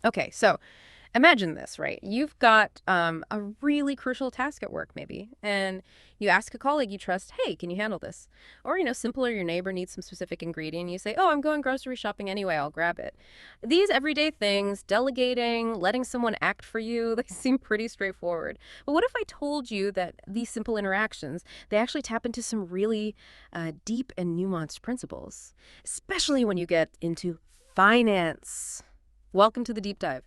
Okay, so imagine this, right? You've got a really crucial task at work, maybe, and you ask a colleague you trust, hey, can you handle this? Or, simpler, your neighbor needs some specific ingredient, and you say, oh, I'm going grocery shopping anyway, I'll grab it. These everyday things, delegating, letting someone act for you, they seem pretty straightforward. But what if I told you that these simple interactions, they actually tap into some really deep and nuanced principles, especially when you get into finance? Welcome to the deep dive.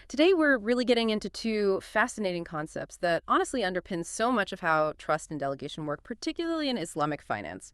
Today, we're really getting into two fascinating concepts that honestly underpin so much of how trust and delegation work, particularly in Islamic finance.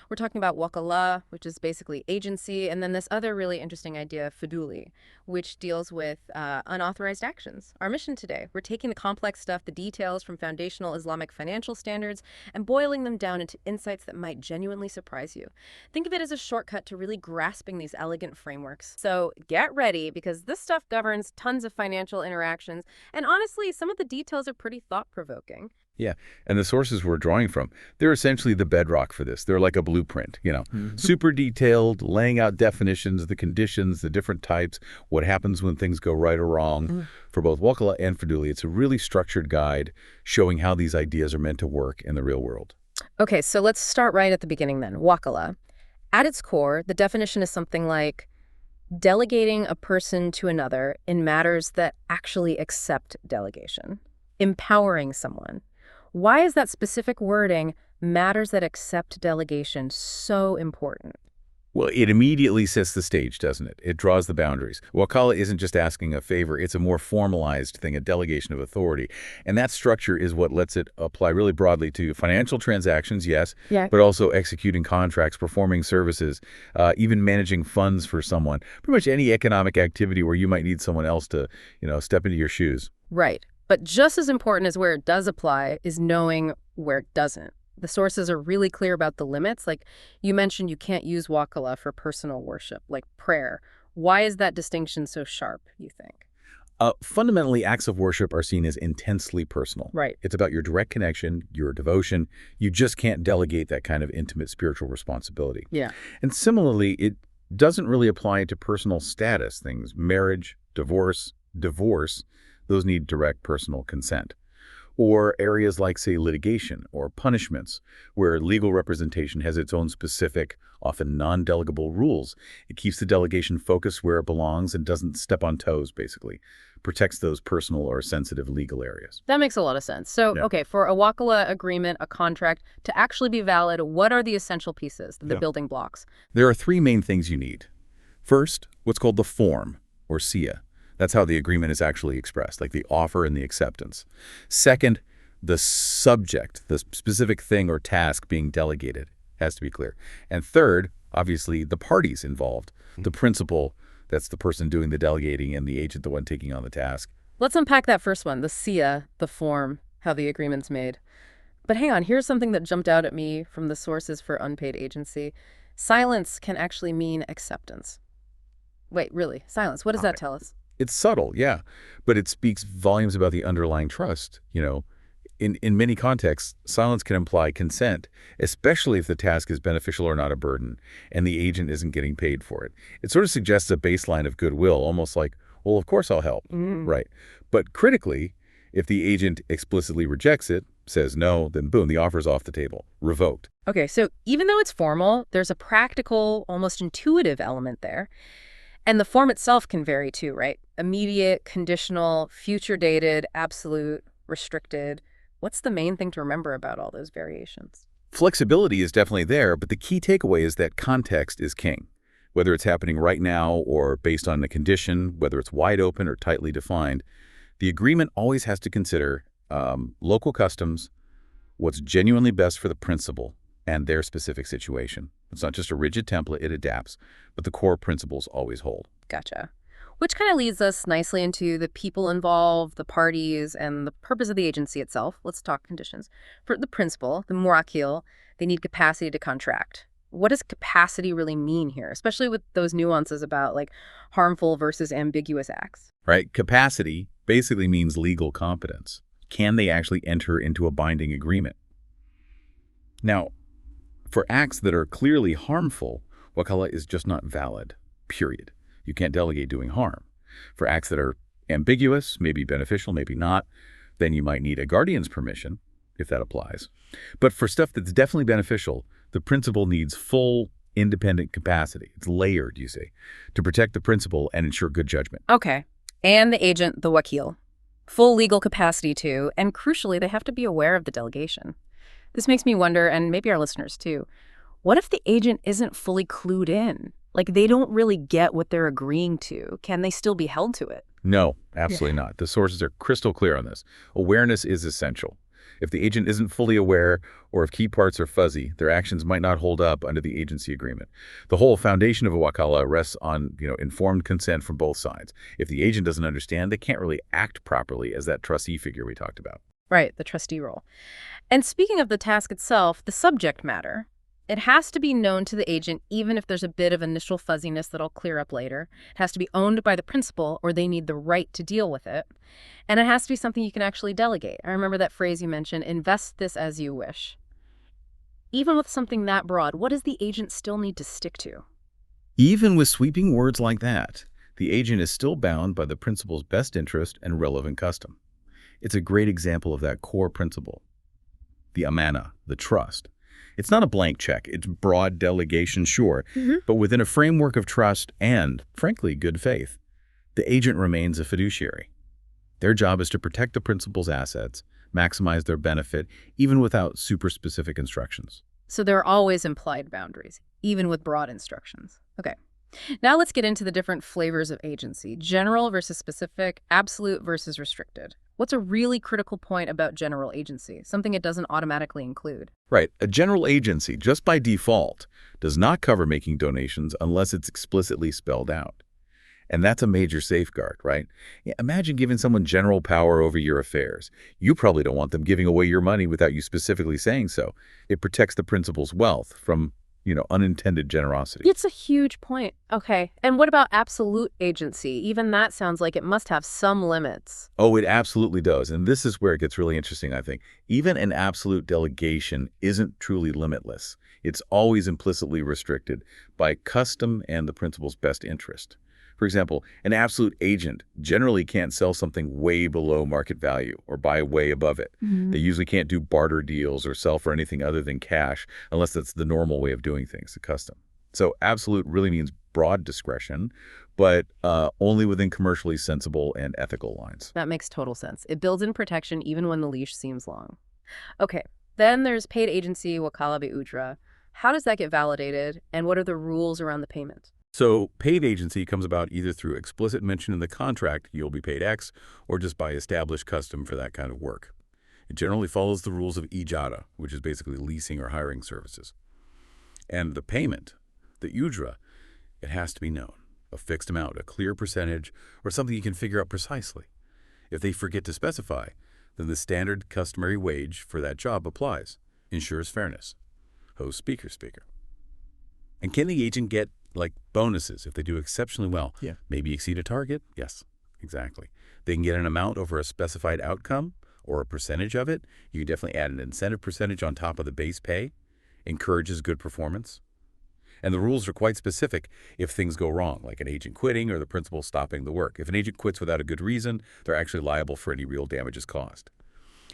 We're talking about wakalah, which is basically agency, and then this other really interesting idea, Fodooli, which deals with unauthorized actions. Our mission today, we're taking the complex stuff, the details from foundational Islamic financial standards, and boiling them down into insights that might genuinely surprise you. Think of it as a shortcut to really grasping these elegant frameworks. So get ready, because this stuff governs tons of financial interactions, and honestly, some of the details are pretty thought-provoking. Yeah, and the sources we're drawing from, they're essentially the bedrock for this. They're like a blueprint, super detailed, laying out definitions, the conditions, the different types, what happens when things go right or wrong. For both Wakalah and Fodooli, it's a really structured guide showing how these ideas are meant to work in the real world. Okay, so let's start right at the beginning then. Wakalah. At its core, the definition is something like delegating a person to another in matters that actually accept delegation. Empowering someone. Why is that specific wording, matters that accept delegation, so important? Well, it immediately sets the stage, doesn't it? It draws the boundaries. Wakalah isn't just asking a favor, it's a more formalized thing, a delegation of authority. And that structure is what lets it apply really broadly to financial transactions, yes, but also executing contracts, performing services, even managing funds for someone. Pretty much any economic activity where you might need someone else to, step into your shoes. Right. But just as important as where it does apply is knowing where it doesn't. The sources are really clear about the limits. Like you mentioned, you can't use wakalah for personal worship, like prayer. Why is that distinction so sharp, you think? Fundamentally, acts of worship are seen as intensely personal. Right. It's about your direct connection, your devotion. You just can't delegate that kind of intimate spiritual responsibility. Yeah. And similarly, it doesn't really apply to personal status things, marriage, divorce, those need direct personal consent. Or areas like, say, litigation or punishments, where legal representation has its own specific, often non-delegable rules. It keeps the delegation focused where it belongs and doesn't step on toes, basically. Protects those personal or sensitive legal areas. That makes a lot of sense. So, okay, for a wakalah agreement, a contract, to actually be valid, what are the essential pieces, the building blocks? There are three main things you need. First, what's called the form, or SIA. That's how the agreement is actually expressed, like the offer and the acceptance. Second, the subject, the specific thing or task being delegated, has to be clear. And third, obviously, the parties involved, the principal, that's the person doing the delegating, and the agent, the one taking on the task. Let's unpack that first one, the SIA, the form, how the agreement's made. But hang on, here's something that jumped out at me from the sources for unpaid agency. Silence can actually mean acceptance. Wait, really? Silence. What does that tell us? It's subtle, yeah, but it speaks volumes about the underlying trust. In many contexts, silence can imply consent, especially if the task is beneficial or not a burden, and the agent isn't getting paid for it. It sort of suggests a baseline of goodwill, almost like, well, of course I'll help, right? But critically, if the agent explicitly rejects it, says no, then boom, the offer's off the table, revoked. Okay, so even though it's formal, there's a practical, almost intuitive element there. And the form itself can vary too, right? Immediate, conditional, future dated, absolute, restricted. What's the main thing to remember about all those variations? Flexibility is definitely there, but the key takeaway is that context is king. Whether it's happening right now or based on the condition, whether it's wide open or tightly defined, the agreement always has to consider local customs, what's genuinely best for the principal, and their specific situation. It's not just a rigid template, it adapts, but the core principles always hold. Gotcha. Which kind of leads us nicely into the people involved, the parties, and the purpose of the agency itself. Let's talk conditions. For the principal, the muwakil, they need capacity to contract. What does capacity really mean here, especially with those nuances about like harmful versus ambiguous acts? Right? Capacity basically means legal competence. Can they actually enter into a binding agreement? Now, for acts that are clearly harmful, wakalah is just not valid, period. You can't delegate doing harm. For acts that are ambiguous, maybe beneficial, maybe not, then you might need a guardian's permission, if that applies. But for stuff that's definitely beneficial, the principal needs full independent capacity. It's layered, you see, to protect the principal and ensure good judgment. Okay. And the agent, the wakil. Full legal capacity too, and crucially, they have to be aware of the delegation. This makes me wonder, and maybe our listeners too, what if the agent isn't fully clued in? Like they don't really get what they're agreeing to. Can they still be held to it? No, absolutely not. The sources are crystal clear on this. Awareness is essential. If the agent isn't fully aware or if key parts are fuzzy, their actions might not hold up under the agency agreement. The whole foundation of a wakala rests on, informed consent from both sides. If the agent doesn't understand, they can't really act properly as that trustee figure we talked about. Right, the trustee role. And speaking of the task itself, the subject matter, it has to be known to the agent even if there's a bit of initial fuzziness that'll clear up later. It has to be owned by the principal or they need the right to deal with it. And it has to be something you can actually delegate. I remember that phrase you mentioned, invest this as you wish. Even with something that broad, what does the agent still need to stick to? Even with sweeping words like that, the agent is still bound by the principal's best interest and relevant custom. It's a great example of that core principle, the amana, the trust. It's not a blank check. It's broad delegation, sure, but within a framework of trust and, frankly, good faith. The agent remains a fiduciary. Their job is to protect the principal's assets, maximize their benefit, even without super specific instructions. So there are always implied boundaries, even with broad instructions. Okay. Now let's get into the different flavors of agency, general versus specific, absolute versus restricted. What's a really critical point about general agency, something it doesn't automatically include? Right. A general agency, just by default, does not cover making donations unless it's explicitly spelled out. And that's a major safeguard, right? Imagine giving someone general power over your affairs. You probably don't want them giving away your money without you specifically saying so. It protects the principal's wealth from unintended generosity. It's a huge point. Okay. And what about absolute agency? Even that sounds like it must have some limits. Oh, it absolutely does. And this is where it gets really interesting, I think. Even an absolute delegation isn't truly limitless. It's always implicitly restricted by custom and the principal's best interest. For example, an absolute agent generally can't sell something way below market value or buy way above it. They usually can't do barter deals or sell for anything other than cash unless that's the normal way of doing things, the custom. So absolute really means broad discretion, but only within commercially sensible and ethical lines. That makes total sense. It builds in protection even when the leash seems long. Okay. Then there's paid agency, wakala bi ujra. How does that get validated, and what are the rules around the payment? So paid agency comes about either through explicit mention in the contract, you'll be paid X, or just by established custom for that kind of work. It generally follows the rules of ijara, which is basically leasing or hiring services. And the payment, the ujra, it has to be known, a fixed amount, a clear percentage, or something you can figure out precisely. If they forget to specify, then the standard customary wage for that job applies, ensures fairness. Host, speaker. And can the agent get bonuses if they do exceptionally well? Yeah. Maybe exceed a target? Yes, exactly. They can get an amount over a specified outcome or a percentage of it. You can definitely add an incentive percentage on top of the base pay. Encourages good performance. And the rules are quite specific if things go wrong, like an agent quitting or the principal stopping the work. If an agent quits without a good reason, they're actually liable for any real damages caused.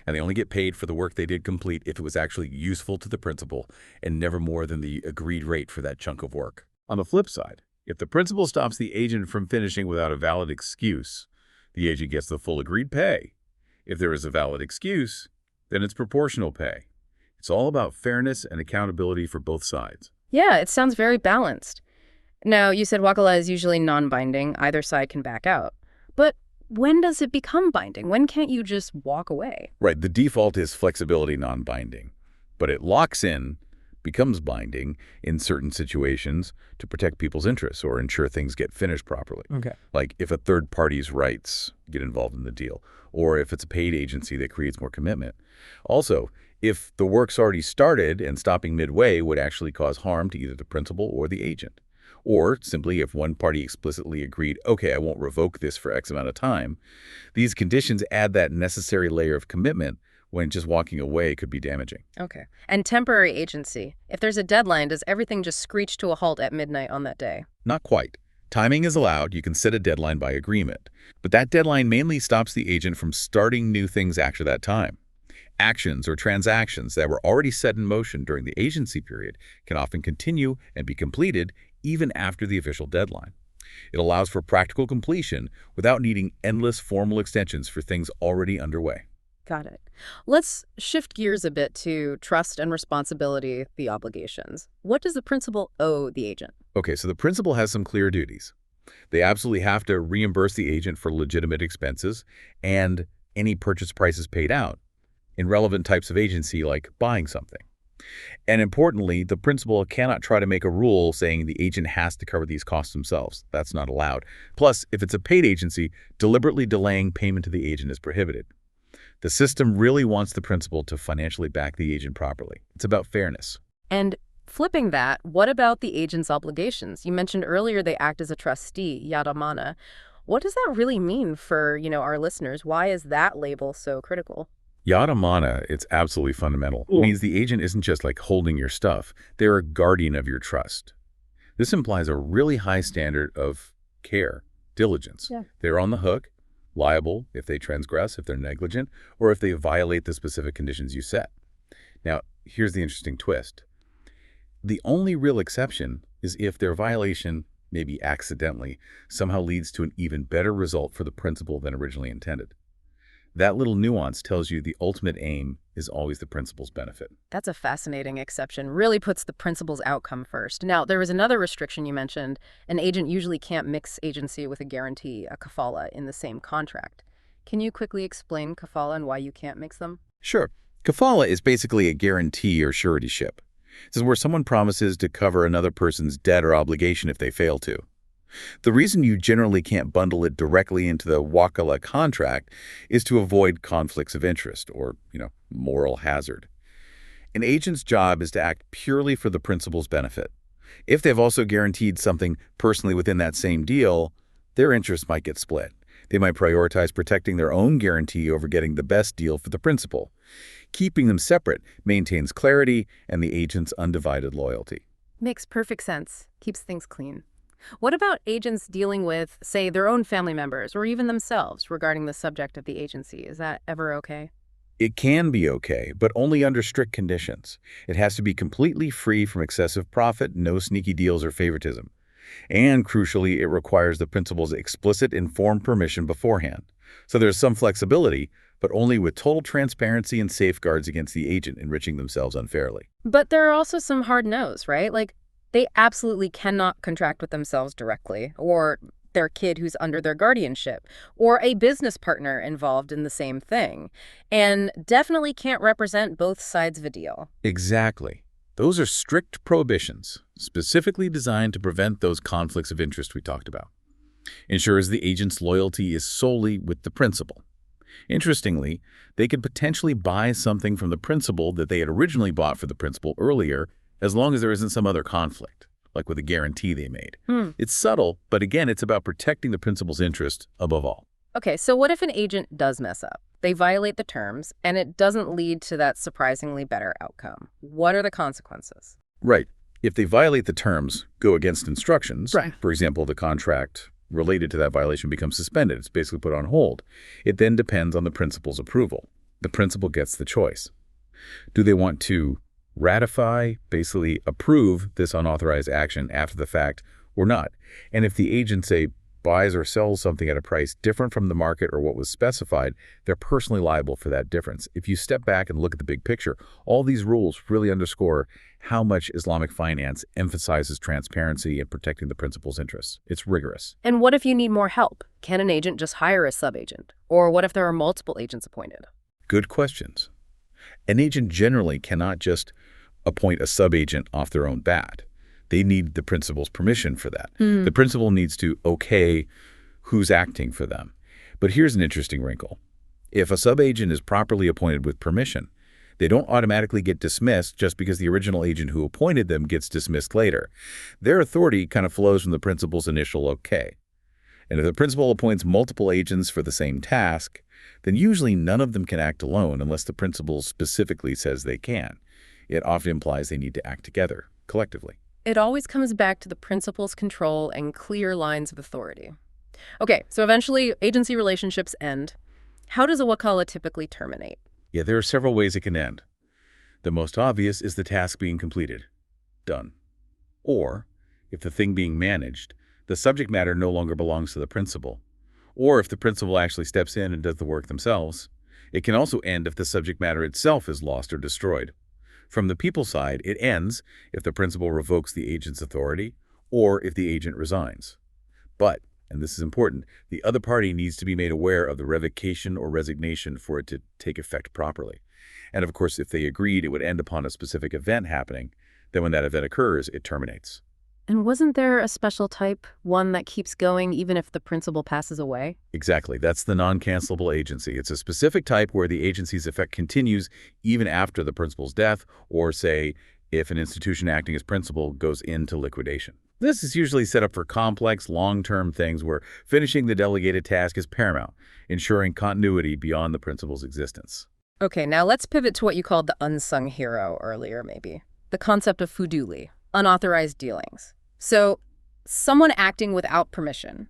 And they only get paid for the work they did complete if it was actually useful to the principal and never more than the agreed rate for that chunk of work. On the flip side, if the principal stops the agent from finishing without a valid excuse, the agent gets the full agreed pay. If there is a valid excuse, then it's proportional pay. It's all about fairness and accountability for both sides. Yeah, it sounds very balanced. Now, you said wakala is usually non-binding. Either side can back out. But when does it become binding? When can't you just walk away? Right. The default is flexibility non-binding, but it locks in, becomes binding in certain situations to protect people's interests or ensure things get finished properly. Okay. Like if a third party's rights get involved in the deal, or if it's a paid agency that creates more commitment. Also, if the work's already started and stopping midway would actually cause harm to either the principal or the agent. Or simply if one party explicitly agreed, okay, I won't revoke this for X amount of time. These conditions add that necessary layer of commitment when just walking away could be damaging. Okay. And temporary agency. If there's a deadline, does everything just screech to a halt at midnight on that day? Not quite. Timing is allowed. You can set a deadline by agreement. But that deadline mainly stops the agent from starting new things after that time. Actions or transactions that were already set in motion during the agency period can often continue and be completed even after the official deadline. It allows for practical completion without needing endless formal extensions for things already underway. Got it. Let's shift gears a bit to trust and responsibility, the obligations. What does the principal owe the agent? Okay, so the principal has some clear duties. They absolutely have to reimburse the agent for legitimate expenses and any purchase prices paid out in relevant types of agency like buying something. And importantly, the principal cannot try to make a rule saying the agent has to cover these costs themselves. That's not allowed. Plus, if it's a paid agency, deliberately delaying payment to the agent is prohibited. The system really wants the principal to financially back the agent properly. It's about fairness. And flipping that, what about the agent's obligations? You mentioned earlier they act as a trustee, yada mana. What does that really mean for, our listeners? Why is that label so critical? Yada mana, it's absolutely fundamental. It means the agent isn't just like holding your stuff. They're a guardian of your trust. This implies a really high standard of care, diligence. Yeah. They're on the hook, liable if they transgress, if they're negligent, or if they violate the specific conditions you set. Now, here's the interesting twist. The only real exception is if their violation, maybe accidentally, somehow leads to an even better result for the principal than originally intended. That little nuance tells you the ultimate aim is always the principal's benefit. That's a fascinating exception. Really puts the principal's outcome first. Now, there was another restriction you mentioned. An agent usually can't mix agency with a guarantee, a kafala, in the same contract. Can you quickly explain kafala and why you can't mix them? Sure. Kafala is basically a guarantee or suretyship. This is where someone promises to cover another person's debt or obligation if they fail to. The reason you generally can't bundle it directly into the wakala contract is to avoid conflicts of interest or, moral hazard. An agent's job is to act purely for the principal's benefit. If they've also guaranteed something personally within that same deal, their interests might get split. They might prioritize protecting their own guarantee over getting the best deal for the principal. Keeping them separate maintains clarity and the agent's undivided loyalty. Makes perfect sense. Keeps things clean. What about agents dealing with, say, their own family members or even themselves regarding the subject of the agency? Is that ever okay? It can be okay, but only under strict conditions. It has to be completely free from excessive profit, no sneaky deals or favoritism. And crucially, it requires the principal's explicit informed permission beforehand. So there's some flexibility, but only with total transparency and safeguards against the agent enriching themselves unfairly. But there are also some hard no's, right? Like, they absolutely cannot contract with themselves directly, or their kid who's under their guardianship, or a business partner involved in the same thing, and definitely can't represent both sides of a deal. Exactly. Those are strict prohibitions, specifically designed to prevent those conflicts of interest we talked about. Ensures the agent's loyalty is solely with the principal. Interestingly, they could potentially buy something from the principal that they had originally bought for the principal earlier, as long as there isn't some other conflict, like with a guarantee they made. It's subtle, but again, it's about protecting the principal's interest above all. Okay, so what if an agent does mess up? They violate the terms, and it doesn't lead to that surprisingly better outcome. What are the consequences? Right. If they violate the terms, go against instructions, Right. For example, the contract related to that violation becomes suspended. It's basically put on hold. It then depends on the principal's approval. The principal gets the choice. Do they want to ratify, basically approve this unauthorized action after the fact or not? And if the agent, say, buys or sells something at a price different from the market or what was specified, they're personally liable for that difference. If you step back and look at the big picture, all these rules really underscore how much Islamic finance emphasizes transparency and protecting the principal's interests. It's rigorous. And what if you need more help? Can an agent just hire a sub-agent? Or what if there are multiple agents appointed? Good questions. An agent generally cannot just appoint a sub-agent off their own bat. They need the principal's permission for that. The principal needs to okay who's acting for them. But here's an interesting wrinkle. If a sub-agent is properly appointed with permission, they don't automatically get dismissed just because the original agent who appointed them gets dismissed later. Their authority kind of flows from the principal's initial okay. And if the principal appoints multiple agents for the same task, then usually none of them can act alone unless the principal specifically says they can. It often implies they need to act together, collectively. It always comes back to the principal's control and clear lines of authority. Okay, so eventually agency relationships end. How does a wakala typically terminate? Yeah, there are several ways it can end. The most obvious is the task being completed. Done. Or, if the thing being managed, the subject matter no longer belongs to the principal. Or if the principal actually steps in and does the work themselves. It can also end if the subject matter itself is lost or destroyed. From the people side, it ends if the principal revokes the agent's authority or if the agent resigns. But, and this is important, the other party needs to be made aware of the revocation or resignation for it to take effect properly. And of course, if they agreed it would end upon a specific event happening, then when that event occurs, it terminates. And wasn't there a special type, one that keeps going even if the principal passes away? Exactly. That's the non-cancelable agency. It's a specific type where the agency's effect continues even after the principal's death, or say, if an institution acting as principal goes into liquidation. This is usually set up for complex, long-term things where finishing the delegated task is paramount, ensuring continuity beyond the principal's existence. Okay, now let's pivot to what you called the unsung hero earlier, maybe. The concept of Fodooli, unauthorized dealings. So, someone acting without permission.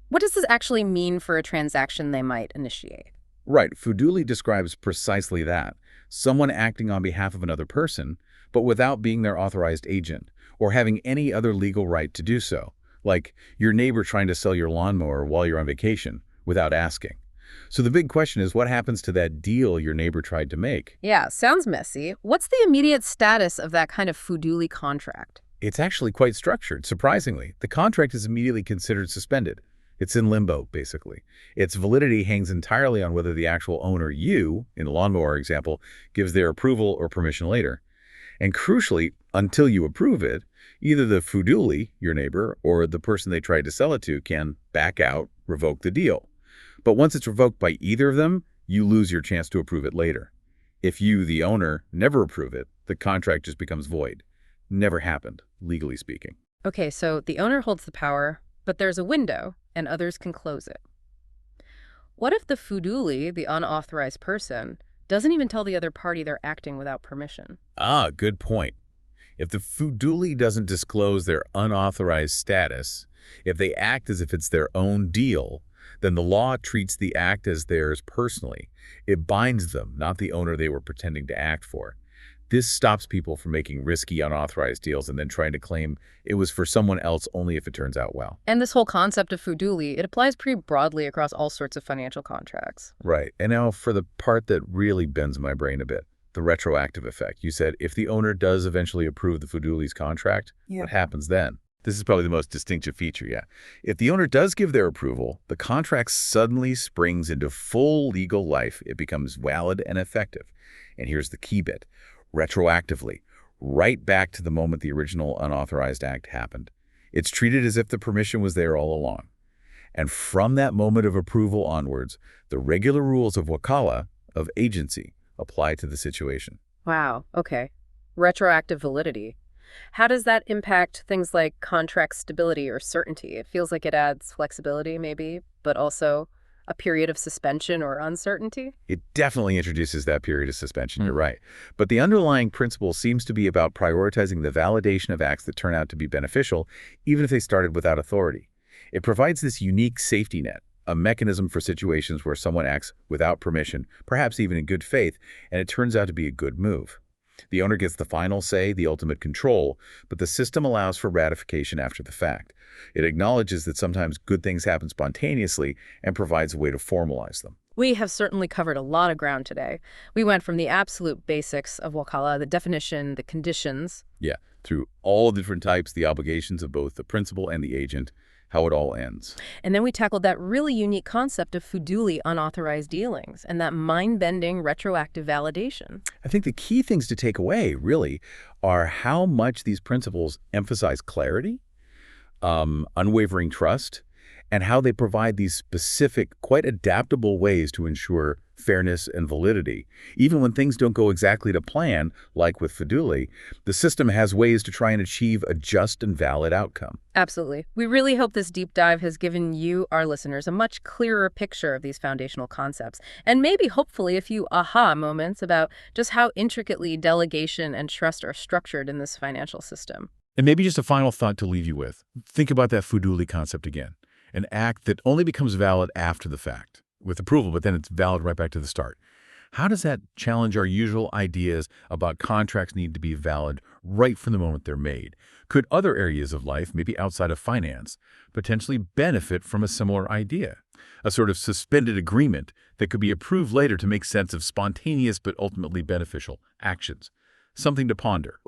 What does this actually mean for a transaction they might initiate? Right. Fodooli describes precisely that. Someone acting on behalf of another person, but without being their authorized agent or having any other legal right to do so. Like your neighbor trying to sell your lawnmower while you're on vacation without asking. So the big question is, what happens to that deal your neighbor tried to make? Yeah, sounds messy. What's the immediate status of that kind of Fodooli contract? It's actually quite structured, surprisingly. The contract is immediately considered suspended. It's in limbo, basically. Its validity hangs entirely on whether the actual owner, you, in the lawnmower example, gives their approval or permission later. And crucially, until you approve it, either the Fodooli, your neighbor, or the person they tried to sell it to can back out, revoke the deal. But once it's revoked by either of them, you lose your chance to approve it later. If you, the owner, never approve it, the contract just becomes void. Never happened, legally speaking. Okay, so the owner holds the power, but there's a window, and others can close it. What if the Fodooli, the unauthorized person, doesn't even tell the other party they're acting without permission? Ah, good point. If the Fodooli doesn't disclose their unauthorized status, if they act as if it's their own deal, then the law treats the act as theirs personally. It binds them, not the owner they were pretending to act for. This stops people from making risky, unauthorized deals and then trying to claim it was for someone else only if it turns out well. And this whole concept of Fodooli, it applies pretty broadly across all sorts of financial contracts. Right. And now for the part that really bends my brain a bit, the retroactive effect. You said if the owner does eventually approve the Fodooli's contract, what happens then? This is probably the most distinctive feature, yeah. If the owner does give their approval, the contract suddenly springs into full legal life. It becomes valid and effective. And here's the key bit. Retroactively, right back to the moment the original unauthorized act happened. It's treated as if the permission was there all along. And from that moment of approval onwards, the regular rules of wakala, of agency, apply to the situation. Wow, okay. Retroactive validity. How does that impact things like contract stability or certainty? It feels like it adds flexibility, maybe, but also a period of suspension or uncertainty? It definitely introduces that period of suspension, you're right. But the underlying principle seems to be about prioritizing the validation of acts that turn out to be beneficial, even if they started without authority. It provides this unique safety net, a mechanism for situations where someone acts without permission, perhaps even in good faith, and it turns out to be a good move. The owner gets the final say, the ultimate control, but the system allows for ratification after the fact. It acknowledges that sometimes good things happen spontaneously and provides a way to formalize them. We have certainly covered a lot of ground today. We went from the absolute basics of wakala, the definition, the conditions. Yeah, through all different types, the obligations of both the principal and the agent, how it all ends. And then we tackled that really unique concept of Fodooli unauthorized dealings and that mind-bending retroactive validation. I think the key things to take away, really, are how much these principles emphasize clarity, unwavering trust, and how they provide these specific, quite adaptable ways to ensure fairness and validity. Even when things don't go exactly to plan, like with Fodooli, the system has ways to try and achieve a just and valid outcome. Absolutely. We really hope this deep dive has given you, our listeners, a much clearer picture of these foundational concepts, and maybe, hopefully, a few aha moments about just how intricately delegation and trust are structured in this financial system. And maybe just a final thought to leave you with. Think about that Fodooli concept again. An act that only becomes valid after the fact, with approval, but then it's valid right back to the start. How does that challenge our usual ideas about contracts need to be valid right from the moment they're made? Could other areas of life, maybe outside of finance, potentially benefit from a similar idea? A sort of suspended agreement that could be approved later to make sense of spontaneous but ultimately beneficial actions. Something to ponder.